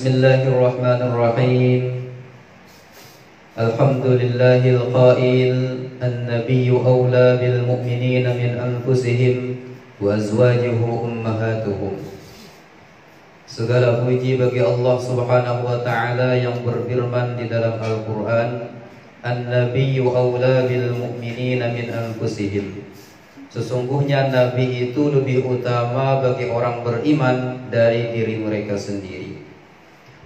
Bismillahirrahmanirrahim. Alhamdulillahil qail an-nabiyyu awla bil mu'minina min anfusihim wa azwajuhu ummahatuhum. Segala puji bagi Allah Subhanahu wa taala yang berfirman di dalam Al-Qur'an, an-nabiyyu awla bil mu'minina min anfusihim. Sesungguhnya nabi itu lebih utama bagi orang beriman dari diri mereka sendiri.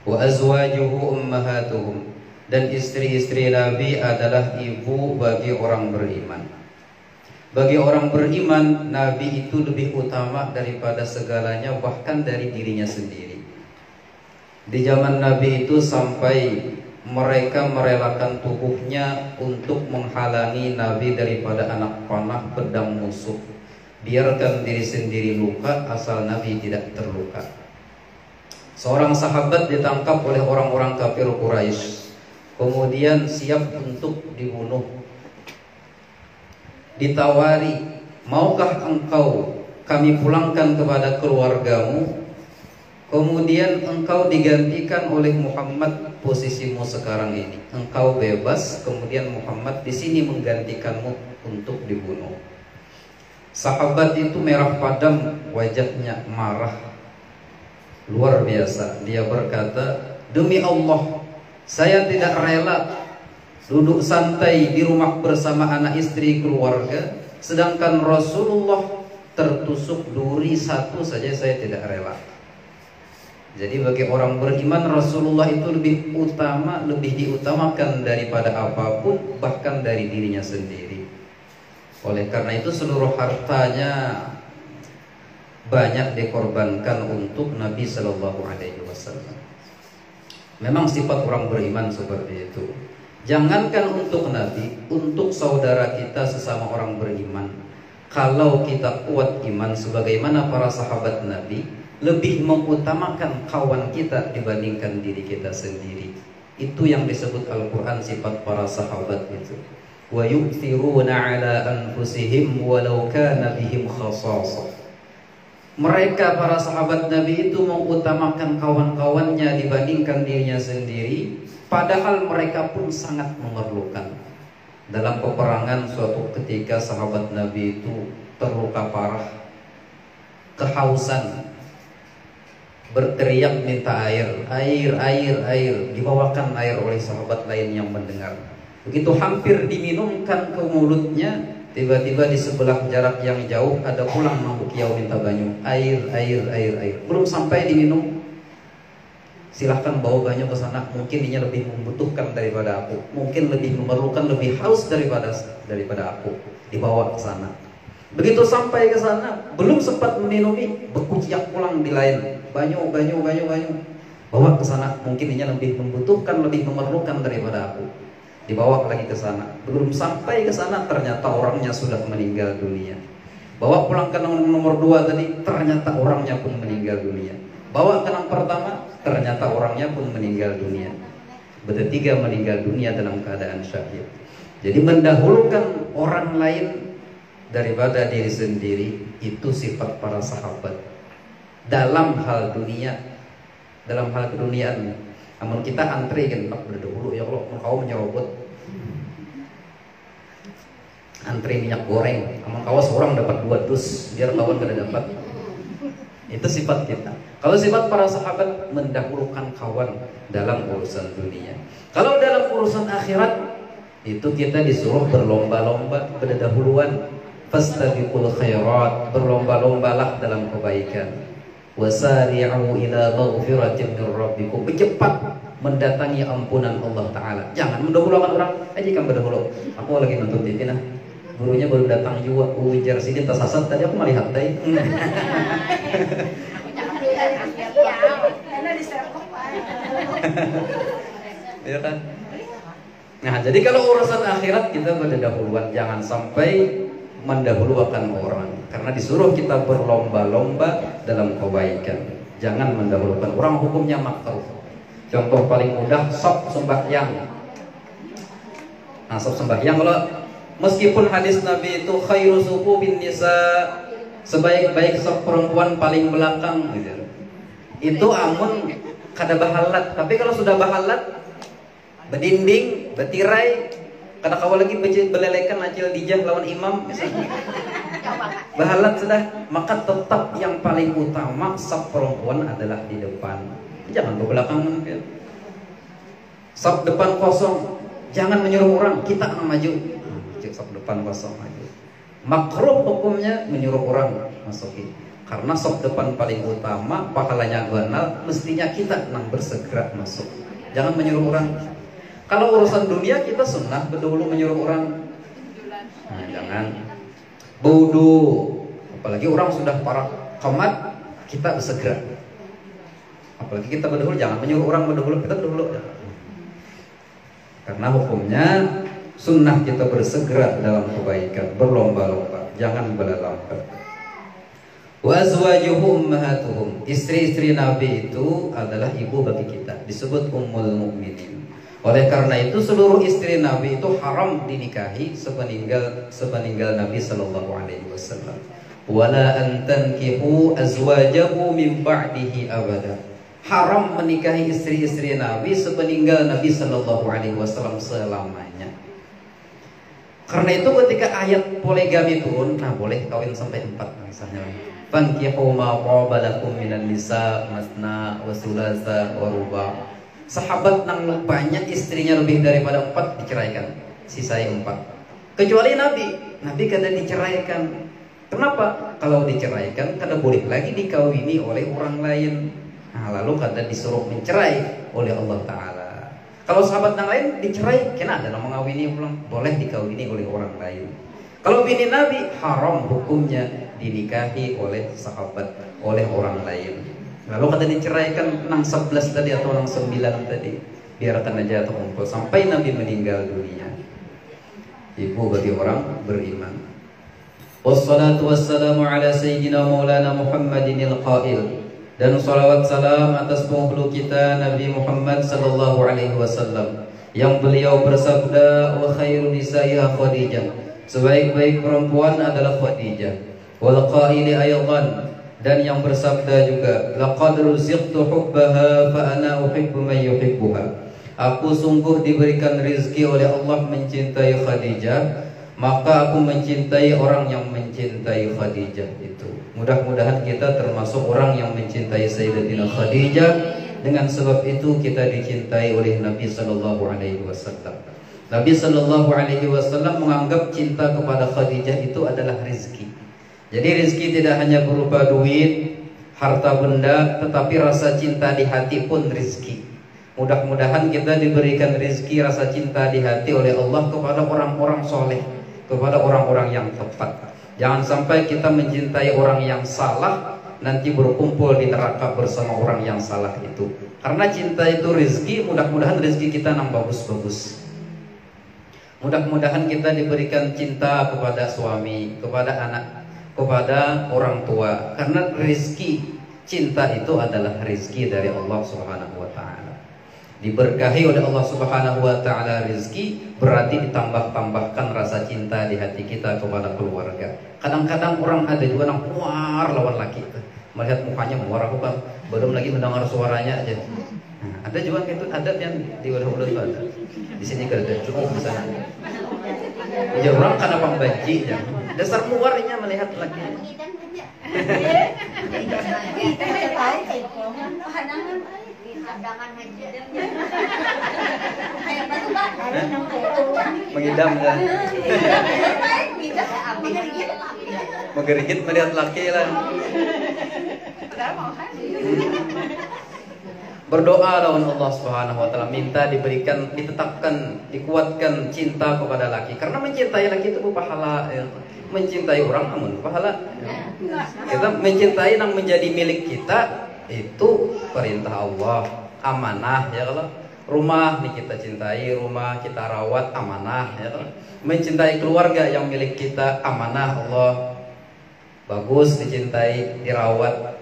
Wa azwajuhu ummahatuhum, dan istri-istri Nabi adalah ibu bagi orang beriman. Bagi orang beriman, Nabi itu lebih utama daripada segalanya, bahkan dari dirinya sendiri. Di zaman Nabi itu sampai mereka merelakan tubuhnya untuk menghalangi Nabi daripada anak panah pedang musuh. Biarkan diri sendiri luka, asal Nabi tidak terluka. Seorang sahabat ditangkap oleh orang-orang kafir Quraisy, kemudian siap untuk dibunuh. Ditawari, maukah engkau kami pulangkan kepada keluargamu, kemudian engkau digantikan oleh Muhammad posisimu sekarang ini. Engkau bebas, kemudian Muhammad di sini menggantikanmu untuk dibunuh. Sahabat itu merah padam, wajahnya marah luar biasa. Dia berkata, demi Allah, saya tidak rela duduk santai di rumah bersama anak istri keluarga, sedangkan Rasulullah tertusuk duri satu saja saya tidak rela. Jadi bagi orang beriman, Rasulullah itu lebih utama, lebih diutamakan daripada apapun, bahkan dari dirinya sendiri. Oleh karena itu seluruh hartanya banyak dikorbankan untuk Nabi Shallallahu Alaihi Wasallam. Memang sifat orang beriman seperti itu. Jangankan untuk Nabi, untuk saudara kita sesama orang beriman, kalau kita kuat iman sebagaimana para sahabat Nabi, lebih mengutamakan kawan kita dibandingkan diri kita sendiri. Itu yang disebut Al-Quran sifat para sahabat itu. Wa yu'thiruna ala anfusihim walau kana bihim khasasah. Mereka para sahabat Nabi itu mengutamakan kawan-kawannya dibandingkan dirinya sendiri, padahal mereka pun sangat memerlukan. Dalam peperangan suatu ketika sahabat Nabi itu terluka parah, kehausan, berteriak minta air, dibawakan air oleh sahabat lain yang mendengar. Begitu hampir diminumkan ke mulutnya, tiba-tiba di sebelah jarak yang jauh ada pulang mabuk kiau minta banyu, air. Belum sampai diminum, silahkan bawa banyu ke sana. Mungkin dia lebih membutuhkan daripada aku, mungkin lebih memerlukan, lebih haus daripada aku. Dibawa ke sana. Begitu sampai ke sana, belum sempat meminumi, berkuciak pulang di lain. Banyu. Bawa ke sana, mungkin dia lebih membutuhkan, lebih memerlukan daripada aku. Dibawa lagi ke sana. Belum sampai ke sana, ternyata orangnya sudah meninggal dunia. Bawa pulang ke nomor 2 tadi, ternyata orangnya pun meninggal dunia. Bawa ke yang pertama, ternyata orangnya pun meninggal dunia. Bertiga meninggal dunia dalam keadaan syahid. Jadi mendahulukan orang lain daripada diri sendiri, itu sifat para sahabat dalam hal dunia, dalam hal keduniaan. Namun kita antri kan, berdahulu ya Allah, kau menyerobot antri minyak goreng, namun kau seorang dapat 2 dus, biar kawan kada dapat. Itu sifat kita. Kalau sifat para sahabat, mendahulukan kawan dalam urusan dunia. Kalau dalam urusan akhirat, itu kita disuruh berlomba-lomba, berdahuluan. Fastabiqul khairat, berlomba-lombalah dalam kebaikan. Wasari'u ila maghfiratin min rabbikum, bercepat mendatangi ampunan Allah Ta'ala. Jangan mendahulukan orang, aja kan berdahulu. Aku lagi nonton TV nah, gurunya baru datang juga, ujar sini tersasat tadi, aku melihat tadi. Ya kan? Nah, jadi kalau urusan akhirat kita berdahuluan, jangan sampai mendahulukan orang, karena disuruh kita berlomba-lomba dalam kebaikan. Jangan mendahulukan orang, hukumnya makruh. Contoh paling mudah, sop sembahyang. Nah, sop sembahyang, kalau meskipun hadis Nabi itu khairu sufu bin nisa, sebaik-baik sop perempuan paling belakang gitu. Itu amun kada bahalat. Tapi kalau sudah bahalat, bedinding, betirai, kada kawal lagi belelekan acil dijah lawan imam misalnya. Bahalat sudah, maka tetap yang paling utama saf perempuan adalah di depan. Jangan ke belakang mungkin. Saf depan kosong, jangan menyuruh orang, kita yang maju. Saf depan kosong maju. Makruh hukumnya menyuruh orang masuki. Karena saf depan paling utama, pahalanya ganal, mestinya kita yang bersegera masuk. Jangan menyuruh orang. Kalau urusan dunia kita sunnah berdahulu menyuruh orang. Nah, jangan. Wudu, apalagi orang sudah para komat, kita bersegera. Apalagi kita berdahulu, jangan menyuruh orang berdahulu, kita dulu. Karena hukumnya sunnah kita bersegera dalam kebaikan, berlomba-lomba, jangan berlambat. Wa azwajuhum ummahatuhum, istri-istri Nabi itu adalah ibu bagi kita, disebut ummul mukminin. Oleh karena itu seluruh istri Nabi itu haram dinikahi sepeninggal Nabi sallallahu alaihi wasallam. Wala an tankihu azwajahu min ba'dihi abada. Haram menikahi istri-istri Nabi sepeninggal Nabi sallallahu alaihi wasallam selamanya. Karena itu ketika ayat poligami turun, nah boleh kawin sampai 4 misalnya. Fankihu ma qaba lakum minan nisa masna wa thulatha wa ruba'. Sahabat nang banyak istrinya lebih daripada 4 diceraikan, sisai 4. Kecuali Nabi kada diceraikan. Kenapa? Kalau diceraikan kada boleh lagi dikawini oleh orang lain. Nah, lalu kada disuruh mencerai oleh Allah Ta'ala. Kalau sahabat yang lain dicerai, kena ada mengawini ulang, boleh dikawini oleh orang lain. Kalau bini Nabi haram hukumnya dinikahi oleh sahabat, oleh orang lain. Lalu kata diceraikan nang 11 tadi atau nang 9 tadi, biarkan aja terkumpul sampai Nabi meninggal dunia. Ibu bagi orang beriman. Wassalatu wassalamu ala sayyidina maulana Muhammadin al-qail. Dan salawat salam atas penghulu kita Nabi Muhammad sallallahu alaihi wasallam, yang beliau bersabda, wa khairu nisaiha Khadijah, sebaik-baik perempuan adalah Khadijah. Wal qaili aydan, dan yang bersabda juga, laqad ruziqtu hubbaha fa ana uhibbu man yuhibbuha. Aku sungguh diberikan rezeki oleh Allah mencintai Khadijah, maka aku mencintai orang yang mencintai Khadijah itu. Mudah-mudahan kita termasuk orang yang mencintai Sayyidatina Khadijah. Dengan sebab itu kita dicintai oleh Nabi sallallahu alaihi wasallam. Nabi sallallahu alaihi wasallam menganggap cinta kepada Khadijah itu adalah rezeki. Jadi rezeki tidak hanya berupa duit, harta benda, tetapi rasa cinta di hati pun rezeki. Mudah-mudahan kita diberikan rezeki rasa cinta di hati oleh Allah kepada orang-orang soleh, kepada orang-orang yang tepat. Jangan sampai kita mencintai orang yang salah, nanti berkumpul di neraka bersama orang yang salah itu. Karena cinta itu rezeki, mudah-mudahan rezeki kita nang bagus-bagus. Mudah-mudahan kita diberikan cinta kepada suami, kepada anak, kepada orang tua. Karena rezeki cinta itu adalah rezeki dari Allah Subhanahu wa taala. Diberkahi oleh Allah Subhanahu wa taala rezeki, berarti ditambah-tambahkan rasa cinta di hati kita kepada keluarga. Kadang-kadang orang ada juga yang muar lawan laki, melihat mukanya muar, aku kan belum lagi mendengar suaranya aja. Nah, ada juga itu adat yang di udah-udah itu ada. Di sini ada cukup di sana. Ya orang karena pembenci ya. Dasar muarnya melihat laki. Mengidam kan? Mengerigit melihat laki lah. Berdoa lawan Allah Subhanahu wa taala, minta diberikan, ditetapkan, dikuatkan cinta kepada laki. Karena mencintai laki itu pahala ya. Mencintai orang namun pahala. Kita mencintai yang menjadi milik kita itu perintah Allah, amanah ya. Kalau rumah nih kita cintai, rumah kita rawat, amanah ya. Mencintai keluarga yang milik kita, amanah Allah, bagus dicintai, dirawat.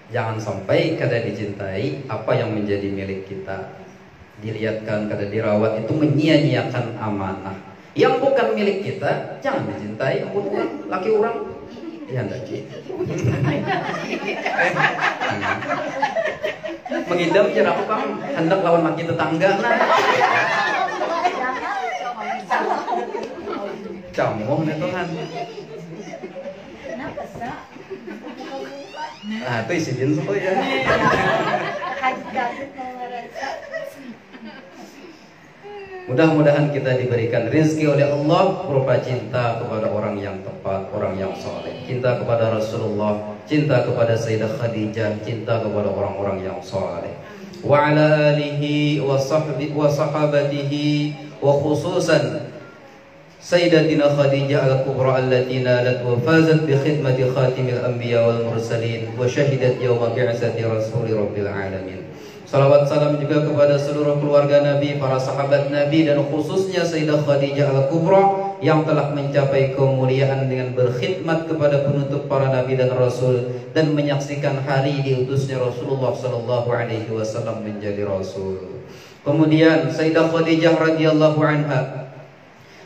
Jangan sampai kada dicintai apa yang menjadi milik kita, dilihatkan kada dirawat, itu menyia-nyiakan amanah. Yang bukan milik kita jangan dicintai, ampun orang, laki orang ya enggak. Mengidam cara aku kan hendak lawan maki tetangga nah. Camong nih Tuhan. Nah itu isi din so ya. Mudah-mudahan kita diberikan rezeki oleh Allah berupa cinta kepada orang yang tepat, orang yang soleh, cinta kepada Rasulullah, cinta kepada Sayyidah Khadijah, cinta kepada orang-orang yang soleh. Wa ala alihi wa sahbihi wa sahabatihi wa khususan Sayyidatina Khadijah al-Kubra allati nalat wa fazat bi khidmati khatimil anbiya wal mursalin wa syahidat yawma bi'tsati rasuli rabbil alamin. Salawat salam juga kepada seluruh keluarga Nabi, para sahabat Nabi, dan khususnya Sayyidah Khadijah al-Kubra yang telah mencapai kemuliaan dengan berkhidmat kepada penutup para Nabi dan Rasul dan menyaksikan hari diutusnya Rasulullah sallallahu alaihi wasallam menjadi Rasul. Kemudian Sayyidah Khadijah radhiyallahu anha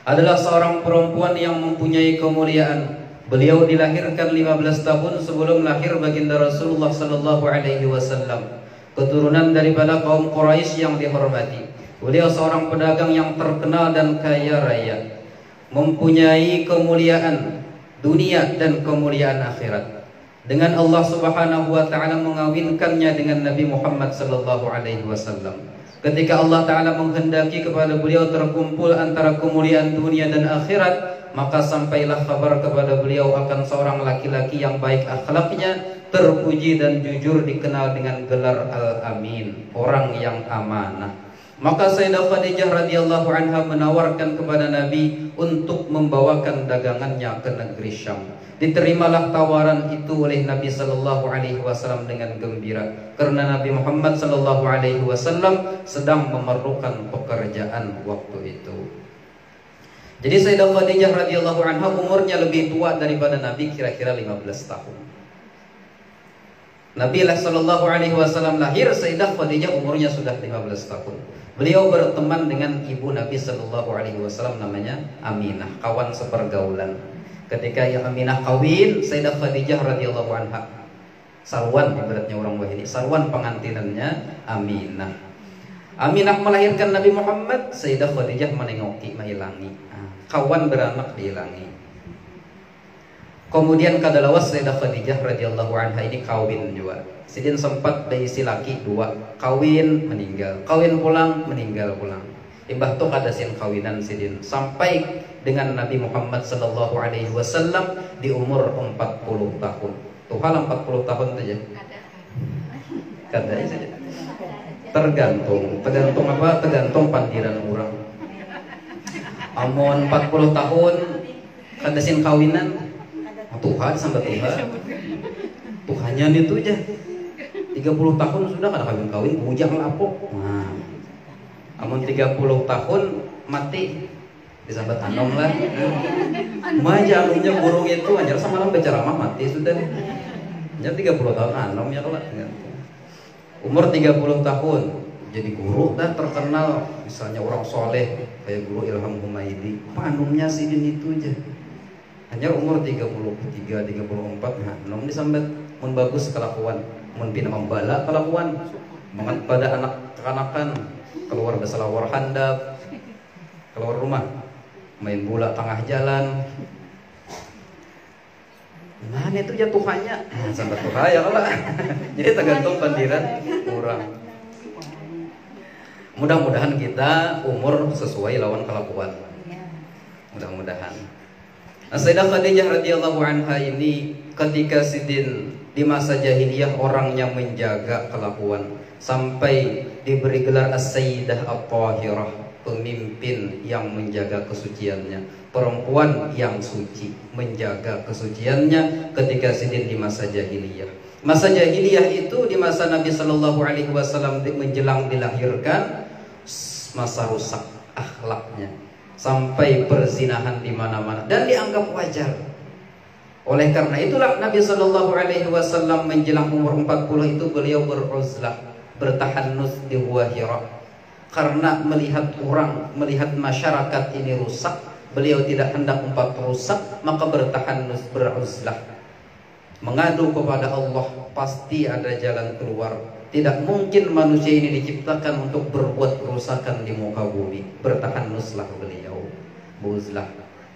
adalah seorang perempuan yang mempunyai kemuliaan. Beliau dilahirkan 15 tahun sebelum lahir baginda Rasulullah sallallahu alaihi wasallam. Keturunan daripada kaum Quraisy yang dihormati. Beliau seorang pedagang yang terkenal dan kaya raya, mempunyai kemuliaan dunia dan kemuliaan akhirat. Dengan Allah Subhanahu wa taala mengawinkannya dengan Nabi Muhammad sallallahu alaihi wasallam. Ketika Allah taala menghendaki kepada beliau terkumpul antara kemuliaan dunia dan akhirat, maka sampailah kabar kepada beliau akan seorang laki-laki yang baik akhlaknya, terpuji dan jujur, dikenal dengan gelar Al-Amin, orang yang amanah. Maka Sayyidah Khadijah radhiyallahu anha menawarkan kepada Nabi untuk membawakan dagangannya ke negeri Syam. Diterimalah tawaran itu oleh Nabi sallallahu alaihi wasallam dengan gembira, karena Nabi Muhammad sallallahu alaihi wasallam sedang memerlukan pekerjaan waktu itu. Jadi Sayyidah Khadijah radhiyallahu anha umurnya lebih tua daripada Nabi kira-kira 15 tahun. Nabi sallallahu alaihi wasallam lahir, Sayyidah Khadijah umurnya sudah 15 tahun. Beliau berteman dengan ibu Nabi sallallahu alaihi wasallam namanya Aminah, kawan sepergaulan. Ketika yang Aminah kawin, Sayyidah Khadijah radhiyallahu anha sarwan, ibaratnya orang wahini, sarwan pengantinannya Aminah. Aminah melahirkan Nabi Muhammad, Sayyidah Khadijah menengoki, mailangi. Kawan beranak diilangi. Kemudian kadalawas Sayyidah Khadijah radhiyallahu anha ini kawin juga. Sidin sempat berisi laki 2, kawin meninggal, kawin pulang meninggal pulang. Imbah tuh kadasin kawinan sidin sampai dengan Nabi Muhammad sallallahu alaihi wasallam di umur 40 tahun. Tuh hal 40 tahun saja. Kada saja. Tergantung apa? Tergantung pandiran orang. Amun 40 tahun kadasin kawinan Tuhan sampai Tuhan. Tuhannya itu aja 30 tahun sudah kada kawin-kawin bujang lapok. Nah, amun 30 tahun mati disambat anom lah. Maja anumnya burung itu anjar semalam berceramah mati sudah. Anjar 30 tahun anom ya kalau umur 30 tahun jadi guru dah terkenal, misalnya orang soleh kayak guru Ilham Humaidi, panumnya sidin itu aja. Hanya umur 33, 34, nah, nom disambat mun bagus kelakuan, mun pina membala kelakuan, mangan pada anak kekanakan, keluar besalawar handap, keluar rumah, main bola tengah jalan. Nah, itu ya Tuhannya, sambat Tuhan ya lah. Jadi tergantung pandiran orang. Mudah-mudahan kita umur sesuai lawan kelakuan. Mudah-mudahan. Nah, Sayyidah Khadijah radhiyallahu anha ini ketika sidin di masa jahiliyah orang yang menjaga kelakuan sampai diberi gelar As-Sayyidah At-Tahirah, pemimpin yang menjaga kesuciannya, perempuan yang suci menjaga kesuciannya ketika sidin di masa jahiliyah. Masa jahiliyah itu di masa Nabi sallallahu alaihi wasallam menjelang dilahirkan, masa rusak akhlaknya. Sampai perzinahan di mana-mana dan dianggap wajar. Oleh karena itulah Nabi sallallahu alaihi wasallam menjelang umur 40 itu beliau beruzlah, bertahannus di Gua Hira. Karena melihat orang, melihat masyarakat ini rusak, beliau tidak hendak rusak, maka bertahannus, beruzlah. Mengadu kepada Allah, pasti ada jalan keluar. Tidak mungkin manusia ini diciptakan untuk berbuat kerusakan di muka bumi. Bertahanuslah beliau, buzlah.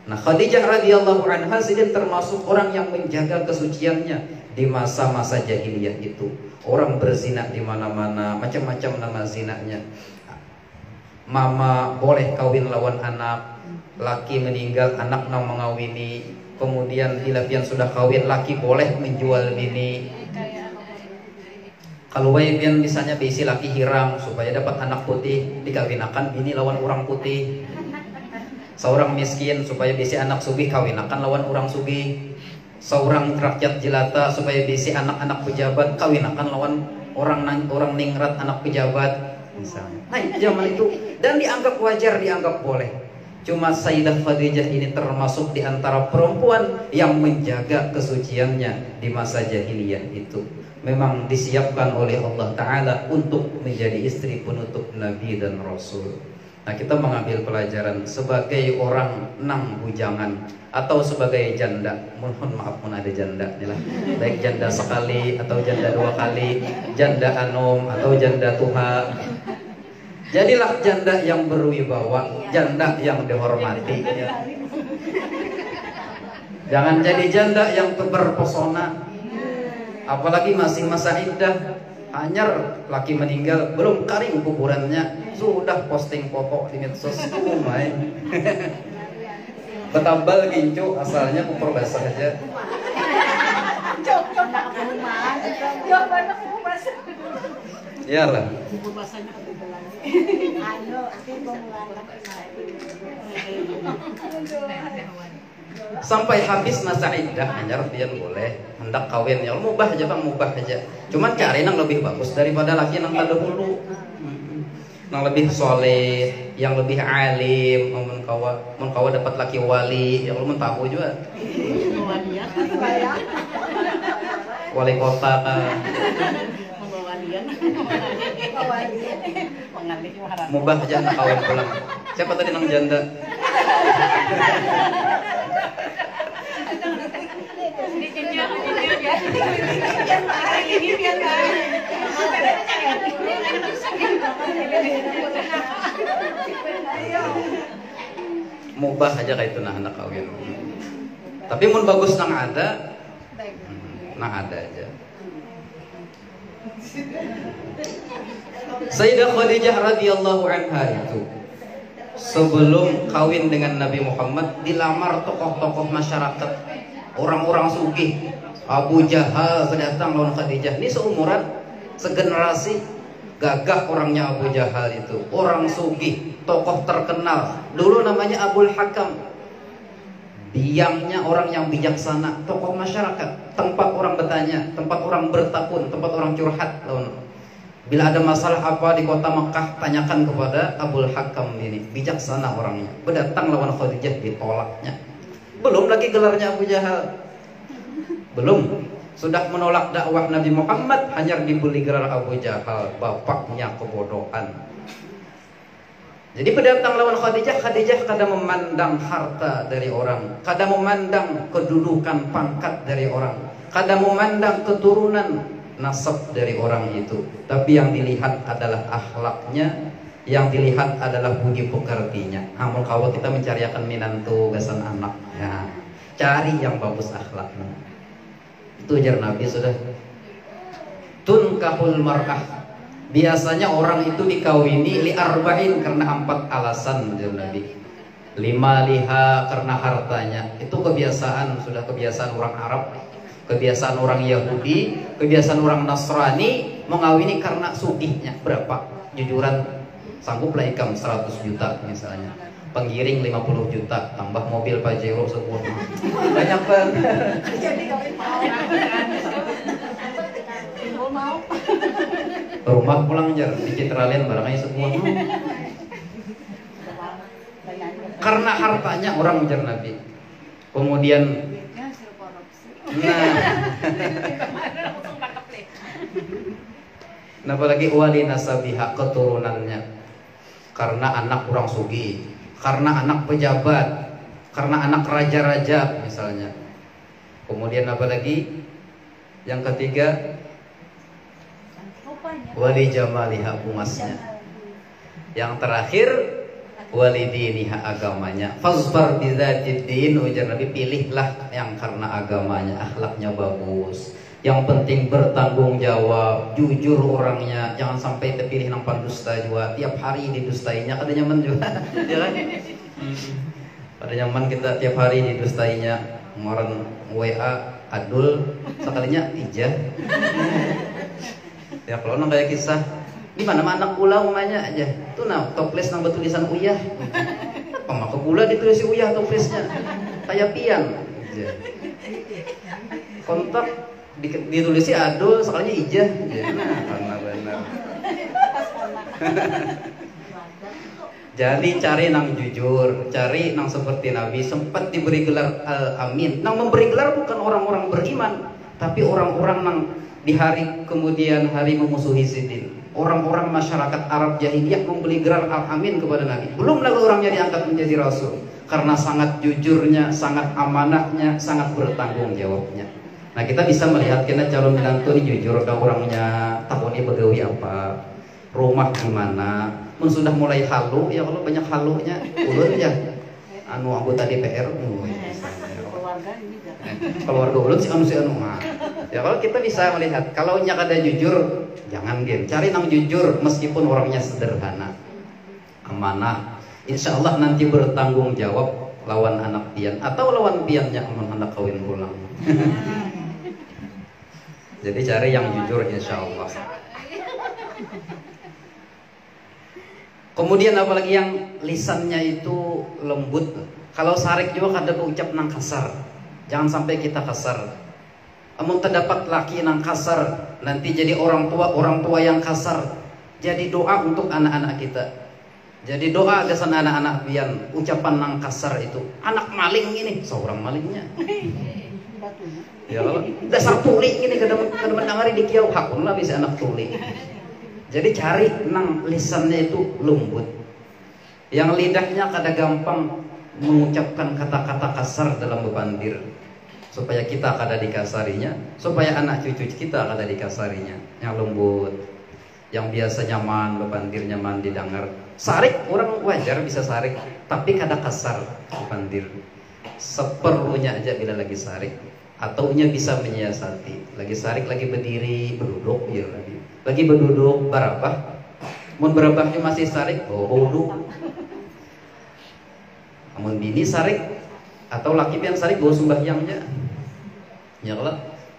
Nah, Khadijah radhiyallahu anha sendiri termasuk orang yang menjaga kesuciannya di masa-masa jahiliyah itu. Orang berzina di mana-mana, macam-macam nama zinanya. Mama boleh kawin lawan anak, laki meninggal anak nang mengawini. Kemudian bila pian sudah kawin, laki boleh menjual bini. Kalau pian misalnya bisi laki hiram supaya dapat anak putih, dikawinakan bini lawan orang putih. Seorang miskin supaya bisi anak sugih, kawinakan lawan orang sugih. Seorang rakyat jelata supaya bisi anak-anak pejabat, kawinakan lawan orang ningrat anak pejabat misalnya. Nah, zaman itu, dan dianggap wajar, dianggap boleh. Cuma Sayyidah Khadijah ini termasuk di antara perempuan yang menjaga kesuciannya di masa jahiliyah itu. Memang disiapkan oleh Allah Ta'ala untuk menjadi istri penutup Nabi dan Rasul. Nah, kita mengambil pelajaran sebagai orang nang bujangan atau sebagai janda. Mohon maaf pun ada janda nih lah. Baik janda sekali atau janda 2 kali, janda anom atau janda tuha. Jadilah janda yang berwibawa, janda yang dihormati ya. Jangan jadi janda yang berpesona. Apalagi masih masa iddah, hanyar laki meninggal belum kering kuburannya, sudah posting foto di medsos. Main betambal gincu asalnya kupur basah aja. Iyalah. Sampai habis masa iddah hanyar pian boleh hendak kawin ya mubah aja bang, mubah aja. Cuman cari nang lebih bagus daripada laki nang terdahulu, nang lebih soleh, yang lebih alim. Mun kawa dapat laki wali yang lu tahu juga, wali kota kan. Mubah aja anak kawin pulang. Siapa tadi nang janda? Mubah aja kayak itu nah anak kawin. Tapi mun bagus nang ada, nang ada aja. Sayyidah Khadijah radhiyallahu anha itu sebelum kawin dengan Nabi Muhammad dilamar tokoh-tokoh masyarakat, orang-orang sugih. Abu Jahal berdatang lawan Khadijah. Ini seumuran, segenerasi, gagah orangnya Abu Jahal itu. Orang sugih, tokoh terkenal. Dulu namanya Abul Hakam. Biangnya orang yang bijaksana, tokoh masyarakat, tempat orang bertanya, tempat orang bertakun, tempat orang curhat. Bila ada masalah apa di kota Mekah, tanyakan kepada Abul Hakam ini, bijaksana orangnya. Berdatang lawan Khadijah, ditolaknya. Belum lagi gelarnya Abu Jahal, belum, sudah menolak dakwah Nabi Muhammad, hanya diberi gelar Abu Jahal, bapaknya kebodohan. Jadi berdatang lawan Khadijah, Khadijah kadang memandang harta dari orang, kadang memandang kedudukan pangkat dari orang, kadang memandang keturunan nasab dari orang itu. Tapi yang dilihat adalah akhlaknya, yang dilihat adalah budi pekertinya. Namun kalau kita mencari akan minantu gasan anak, ya, cari yang bagus akhlaknya. Itu ajar Nabi sudah. Tunkahul mar'ah, biasanya orang itu dikawini li arba'in karena 4 alasan ajar Nabi. 5 liha karena hartanya. Itu kebiasaan, sudah kebiasaan orang Arab, kebiasaan orang Yahudi, kebiasaan orang Nasrani mengawini karena sugihnya. Berapa? Jujuran, sangguplah ikam 100 juta misalnya, penggiring 50 juta, tambah mobil Pajero sebuah. Banyak banget. Rumah pulang jar, dicitralin barangnya sebuah. Karena hartanya orang ujar Nabi. Kemudian nah apalagi wali nasabiha, keturunannya. Karena anak orang sugi, karena anak pejabat, karena anak raja-raja misalnya. Kemudian apa lagi? Yang ketiga, wali jamaliha pumasnya. Yang terakhir walidiniha agamanya. Fazfar bidzatiddin, ujar Nabi, pilihlah yang karena agamanya, akhlaknya bagus. Yang penting bertanggung jawab, jujur orangnya, jangan sampai terpilih nang pandusta juga. Tiap hari didustainya, kada nyaman juga. Ya kan? Kada nyaman kita tiap hari didustainya. Kemarin WA adul, sekalinya ijah. Ya kalau nang kayak kisah di mana anak pula umanya aja tuh nah toples nang bertulisan uyah pemaka pula ditulis uyah toplesnya kayak pian aja. Kontak ditulisi adul sekalinya ijah ya, nah karena benar. Jadi cari nang jujur, cari nang seperti Nabi sempat diberi gelar Al-Amin. Nang memberi gelar bukan orang-orang beriman, tapi orang-orang nang di hari kemudian hari memusuhi Sidin. Orang-orang masyarakat Arab jahiliyah memberi gelar Al-Amin kepada Nabi. Belum lagi orangnya diangkat menjadi rasul, karena sangat jujurnya, sangat amanahnya, sangat bertanggung jawabnya. Nah kita bisa melihat kena calon menantu ini jujur, ke orangnya, takoni begawi apa, rumah di mana. Mun sudah mulai halu, ya kalau banyak halunya, ulun ya, anu anggota DPR, keluarga ulun si anu. Nah, ya kalau kita bisa melihat, kalau nya kada jujur, jangan dia cari nang jujur, meskipun orangnya sederhana, amanah. Insya Allah nanti bertanggung jawab lawan anak pian atau lawan piannya aman anak kawin pulang. Jadi cari yang jujur insya Allah. Kemudian apalagi yang lisannya itu lembut. Kalau sarik juga kada ucap nang kasar. Jangan sampai kita kasar. Amun terdapat laki nang kasar, nanti jadi orang tua yang kasar. Jadi doa untuk anak-anak kita. Jadi doa agasan anak-anak pian, ucapan nang kasar itu. Anak maling ini, seorang malingnya. Ya Allah, dasar tuli ini kada menangari di kiau hakun lah bisa anak tuli. Jadi cari nang lisannya itu lembut. Yang lidahnya kada gampang mengucapkan kata-kata kasar dalam bebandir. Supaya kita kada dikasarinya, supaya anak cucu kita kada dikasarinya. Yang lembut, yang biasa nyaman, bebandir nyaman didengar. Sarik orang wajar bisa sarik, tapi kada kasar bebandir. Seperlunya aja bila lagi sarik. Atau nya bisa menyiasati. Lagi sarik, lagi berdiri, berduduk ya lagi. Lagi berduduk berapa? Mun berabahnya masih sarik, duduk. Amun bini sarik atau laki pian sarik bawa sembahyangnya. Ya kalau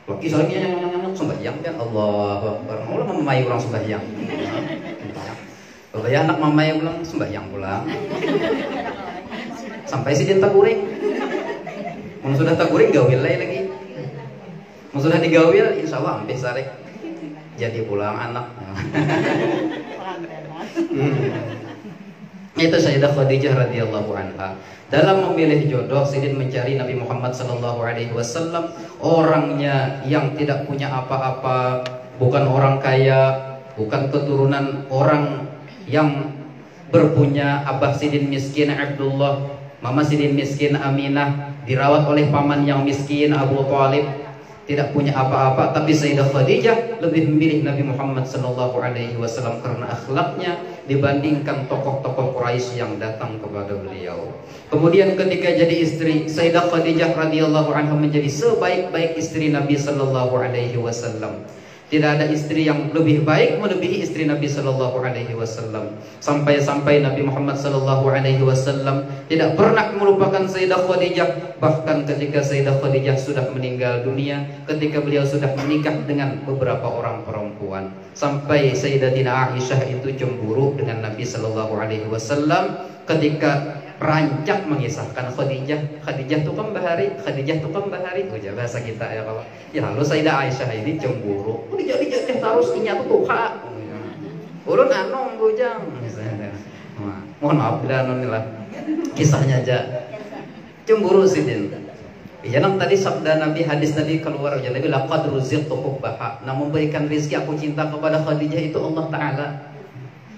laki sariknya yang sembahyang kan Allahu Akbar. Allah memamai orang sembahyang. Kalau ya anak mamai pulang sembahyang pulang. Sampai si dia taguring. Mun sudah taguring gawil lagi. Mun sudah digawil insyaallah hampir sarik. Jadi pulang anak. Itu Sayyidah Khadijah radhiyallahu anha. Dalam memilih jodoh, Sidin mencari Nabi Muhammad sallallahu alaihi wasallam, orangnya yang tidak punya apa-apa, bukan orang kaya, bukan keturunan orang yang berpunya. Abah Sidin miskin Abdullah, mama Sidin miskin Aminah, dirawat oleh paman yang miskin Abu Thalib, tidak punya apa-apa. Tapi Sayyidah Khadijah lebih memilih Nabi Muhammad sallallahu alaihi wasallam karena akhlaknya dibandingkan tokoh-tokoh Quraisy yang datang kepada beliau. Kemudian ketika jadi istri, Sayyidah Khadijah radhiyallahu anha menjadi sebaik-baik istri Nabi sallallahu alaihi wasallam. Tidak ada istri yang lebih baik melebihi istri Nabi sallallahu alaihi wasallam. Sampai-sampai Nabi Muhammad sallallahu alaihi wasallam tidak pernah melupakan Sayyidah Khadijah. Bahkan ketika Sayyidah Khadijah sudah meninggal dunia, ketika beliau sudah menikah dengan beberapa orang perempuan, sampai Sayyidatina Aisyah itu cemburu dengan Nabi sallallahu alaihi wasallam ketika rancak mengisahkan Khadijah tukang bahari, Khadijah tukang bahari. Ujar bahasa kita ya kalau. Ya lalu Sayyidah Aisyah ini cemburu. Dijadi terus inya tuh tuha. Ulun anu bujang. Mohon maaf bila anu lah. Kisahnya aja. Cemburu sidin. Ya nang tadi sabda Nabi, hadis Nabi keluar aja Nabi laqad ruziqtu hubbaha. Nah memberikan rezeki aku cinta kepada Khadijah itu Allah Taala.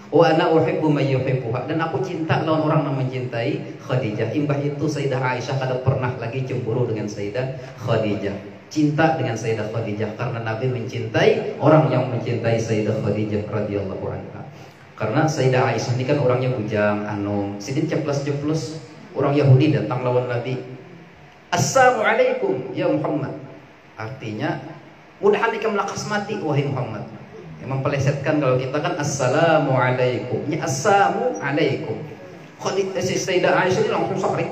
Wa ana uhibbu may yuhibbuha, dan aku cinta lawan orang yang mencintai Khadijah. Imbah itu Sayyidah Aisyah kada pernah lagi cemburu dengan Sayyidah Khadijah. cinta dengan Sayyidah Khadijah, karena Nabi mencintai orang yang mencintai Sayyidah Khadijah radhiyallahu anha. Karena Sayyidah Aisyah ini kan orangnya bujang, anum, sidin ceplos-ceplos. Orang Yahudi datang lawan Nabi. Assalamualaikum ya Muhammad. Artinya, mudahan ikam lakas mati wahai Muhammad. Memang pelesetkan kalau kita kan assalamualaikum. Ini assalamualaikum. Sayyidah Aisyah ini langsung sakrik.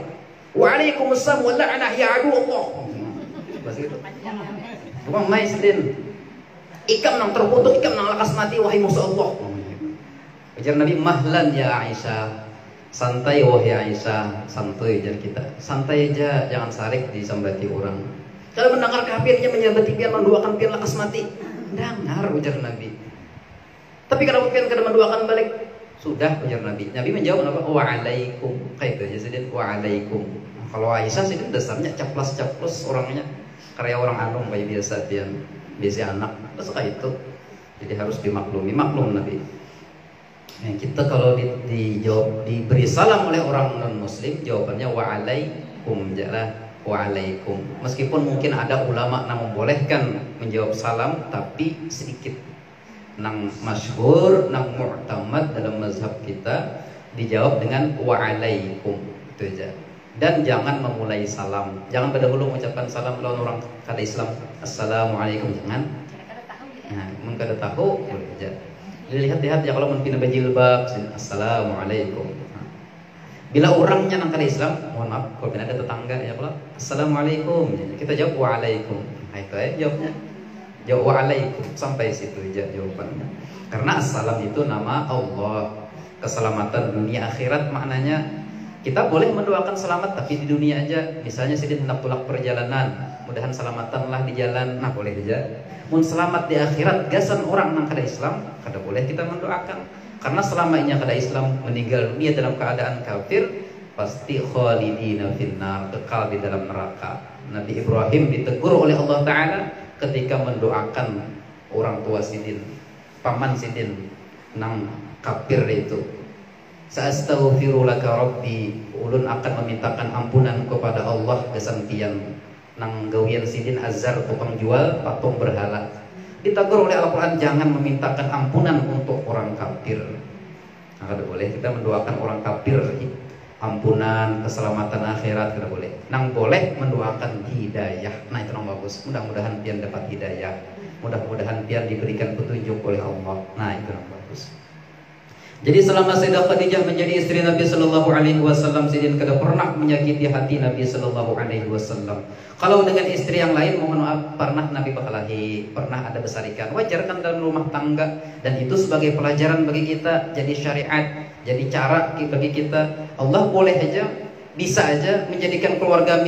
Waalaikumsalam wa la'nah ya adu Allah. Bahasa itu. Bukan mais din. Ikam nang terkutuk, ikam nang lakas mati wahai musuh Allah. Ujar Nabi, mahlan ya Aisyah. Santai wahai Aisyah, santai aja kita. Santai aja, jangan sarik disambati orang. Kalau mendengar kafirnya menyambati pian menduakan pian lakas mati. Dengar ujar Nabi. Tapi kalau pian kada menduakan balik, sudah ujar Nabi. Nabi menjawab apa? Waalaikum. Kayak itu aja sedih. Waalaikum. Kalau Aisyah sih dasarnya caplas-caplos orangnya. Karya orang anum kayak biasa pian, biasa anak. Terus kayak itu. Jadi harus dimaklumi, maklum Nabi. Nah, kita kalau dijawab diberi salam oleh orang non muslim, jawabannya waalaikum, jalah waalaikum. Meskipun mungkin ada ulama yang membolehkan menjawab salam, tapi sedikit. Nang masyhur, nang mu'tamad dalam mazhab kita dijawab dengan waalaikum, itu aja. Dan jangan memulai salam. Jangan pada dulu mengucapkan salam lawan orang kada Islam. Assalamualaikum, jangan. Nah, mun kada tahu boleh aja. Lihat-lihat ya kalau mungkin berjilbab, assalamualaikum. Bila orangnya nang kada Islam, mohon maaf kalau ada tetangga ya kalau assalamualaikum, kita jawab waalaikum. Nah, itu aja jawabnya. Jawab waalaikum, sampai situ aja jawabannya. Karena assalam itu nama Allah, keselamatan dunia akhirat maknanya. Kita boleh mendoakan selamat tapi di dunia aja. Misalnya sedih hendak tulak perjalanan, mudahan selamatanlah di jalan. Nah, boleh aja. Mun selamat di akhirat, gasan orang nang kada Islam, kada boleh kita mendoakan. Karena selama ini kada Islam meninggal dunia dalam keadaan kafir, pasti khalidina finnar, kekal di dalam neraka. Nabi Ibrahim ditegur oleh Allah Ta'ala ketika mendoakan orang tua sidin, paman sidin nang kafir itu. Sa'astaghfiru laka rabbi, ulun akan memintakan ampunan kepada Allah kesantian nang gawian sidin azhar tukang jual patung berhala. Ditegur oleh Al-Quran, jangan memintakan ampunan untuk orang kafir. Nah, kada boleh kita mendoakan orang kafir ampunan, keselamatan akhirat, kada boleh. Nang boleh mendoakan hidayah. Nah, itu nang bagus. Mudah-mudahan pian dapat hidayah. Mudah-mudahan pian diberikan petunjuk oleh Allah. Nah, itu nang bagus. Jadi selama Sayyidah Khadijah menjadi istri Nabi Sallallahu Alaihi Wasallam, sidin kada pernah menyakiti hati Nabi Sallallahu Alaihi Wasallam. Kalau dengan istri yang lain, mohon maaf, pernah Nabi berkelahi, pernah ada besarikan. Wajar kan dalam rumah tangga, dan itu sebagai pelajaran bagi kita, jadi syariat, jadi cara bagi kita. Allah boleh aja, bisa aja menjadikan keluarga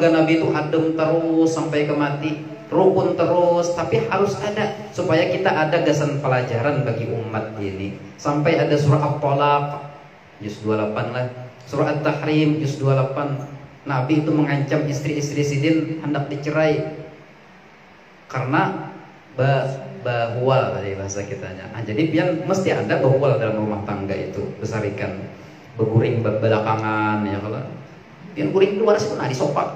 Nabi itu adem terus sampai ke mati, rukun terus, tapi harus ada supaya kita ada gasan pelajaran bagi umat ini. Sampai ada surah At-Talaq juz 28 lah, surah At-Tahrim juz 28. Nabi itu mengancam istri-istri sidin hendak dicerai karena bahual dari bahasa kitanya. Nah, jadi pian mesti ada bahual dalam rumah tangga itu, besarikan beguring belakangan ya, kalau pian guring luar sih pernah disopak.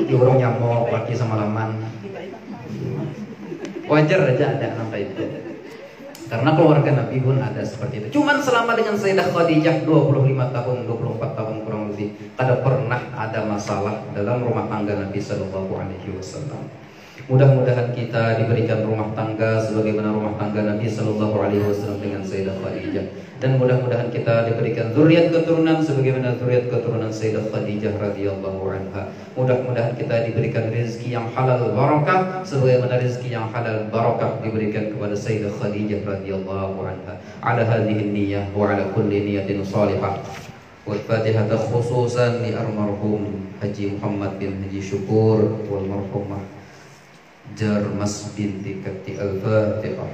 Diurung nyamuk laki sama laman. Wajar aja ada sampai itu. Karena keluarga Nabi pun ada seperti itu. Cuman selama dengan Sayyidah Khadijah 25 tahun, 24 tahun kurang lebih, kada pernah ada masalah dalam rumah tangga Nabi Sallallahu Alaihi Wasallam. Mudah-mudahan kita diberikan rumah tangga sebagaimana rumah tangga Nabi Sallallahu Alaihi Wasallam dengan Sayyidah Khadijah. Dan mudah-mudahan kita diberikan zuriat keturunan sebagaimana zuriat keturunan Sayyidah Khadijah radhiyallahu anha. Mudah-mudahan kita diberikan rezeki yang halal barakah sebagaimana rezeki yang halal barakah diberikan kepada Sayyidah Khadijah radhiyallahu anha. Ala hadhihi niyyah wa ala kulli niyatin salihah. Wal Fatihah khususan li almarhum Haji Muhammad bin Haji Syukur wal marhumah Jarmas binti Kati Al-Fatihah.